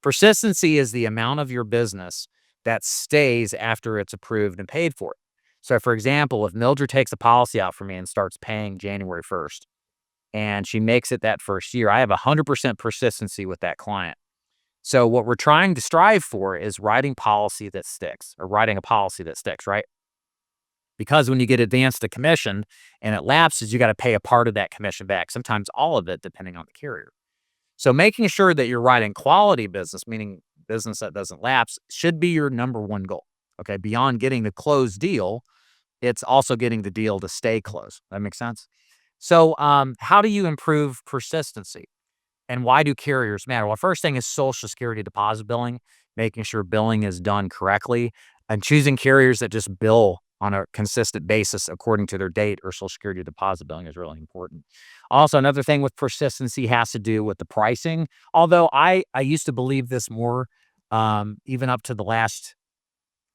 Persistency is the amount of your business that stays after it's approved and paid for. So, for example, if Mildred takes a policy out for me and starts paying January 1st, and she makes it that first year, I have 100% persistency with that client. So what we're trying to strive for is writing a policy that sticks, right? Because when you get advanced to commission and it lapses, you got to pay a part of that commission back, sometimes all of it, depending on the carrier. So making sure that you're writing quality business, meaning business that doesn't lapse, should be your number one goal. Okay. Beyond getting the closed deal, it's also getting the deal to stay closed. That makes sense? So how do you improve persistency? And why do carriers matter? Well, first thing is Social Security deposit billing, making sure billing is done correctly, and choosing carriers that just bill on a consistent basis according to their date or Social Security deposit billing is really important. Also, another thing with persistency has to do with the pricing. Although I used to believe this more, even up to the last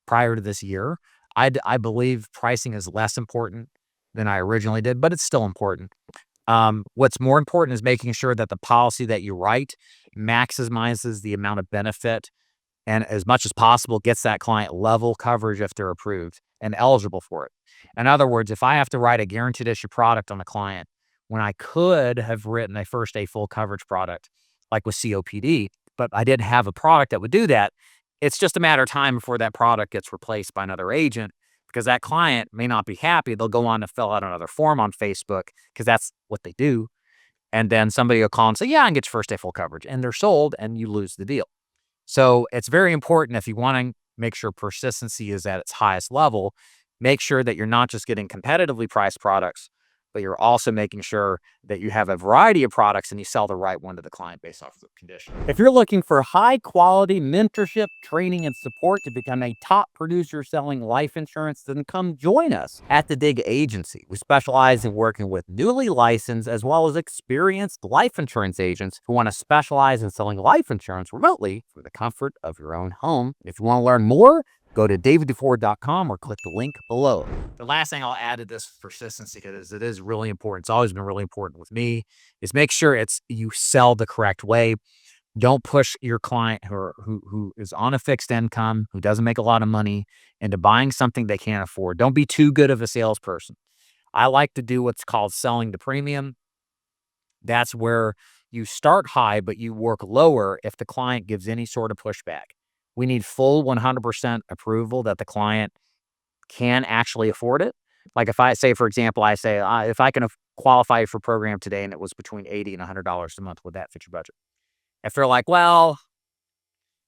prior to this year, I believe pricing is less important than I originally did, but it's still important. What's more important is making sure that the policy that you write maximizes the amount of benefit and as much as possible gets that client level coverage if they're approved and eligible for it. In other words, if I have to write a guaranteed issue product on a client when I could have written a first day full coverage product like with COPD, but I didn't have a product that would do that, it's just a matter of time before that product gets replaced by another agent because that client may not be happy. They'll go on to fill out another form on Facebook because that's what they do. And then somebody will call and say, yeah, I can get your first day full coverage. And they're sold and you lose the deal. So it's very important if you want to make sure persistency is at its highest level, make sure that you're not just getting competitively priced products, but you're also making sure that you have a variety of products and you sell the right one to the client based off of the condition. If you're looking for high quality mentorship, training, and support to become a top producer selling life insurance, then come join us at the DIG Agency. We specialize in working with newly licensed as well as experienced life insurance agents who want to specialize in selling life insurance remotely from the comfort of your own home. If you want to learn more, go to davidduford.com or click the link below. The last thing I'll add to this persistency, because it is really important, it's always been really important with me, is make sure you sell the correct way. Don't push your client who is on a fixed income, who doesn't make a lot of money, into buying something they can't afford. Don't be too good of a salesperson. I like to do what's called selling the premium. That's where you start high, but you work lower if the client gives any sort of pushback. We need full 100% approval that the client can actually afford it. Like if I say, for example, if I can qualify for a program today and it was between $80 and $100 a month, would that fit your budget? If they're like, well,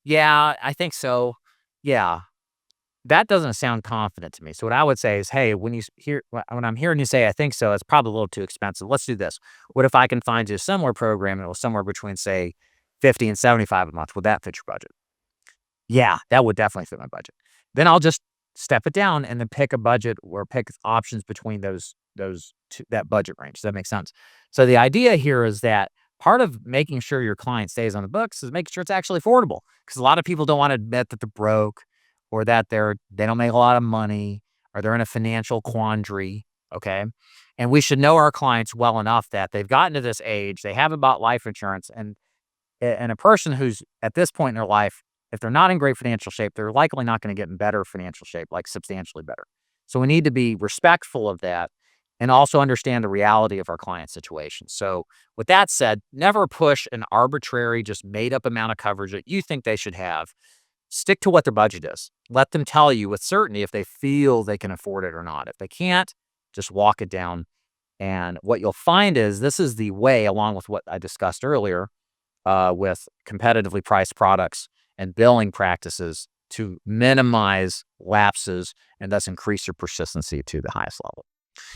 yeah, I think so. Yeah, that doesn't sound confident to me. So what I would say is, hey, when I'm hearing you say, I think so, it's probably a little too expensive. Let's do this. What if I can find you a similar program and it was somewhere between, say, 50 and 75 a month? Would that fit your budget? Yeah, that would definitely fit my budget. Then I'll just step it down and then pick a budget or pick options between that budget range. Does that make sense? So the idea here is that part of making sure your client stays on the books is making sure it's actually affordable. Because a lot of people don't want to admit that they're broke or that they don't make a lot of money or they're in a financial quandary. Okay. And we should know our clients well enough that they've gotten to this age, they haven't bought life insurance, and a person who's at this point in their life, if they're not in great financial shape, they're likely not going to get in better financial shape, like substantially better. So we need to be respectful of that and also understand the reality of our client situation. So with that said, never push an arbitrary, just made up amount of coverage that you think they should have. Stick to what their budget is. Let them tell you with certainty if they feel they can afford it or not. If they can't, just walk it down. And what you'll find is this is the way, along with what I discussed earlier, with competitively priced products and billing practices, to minimize lapses and thus increase your persistency to the highest level.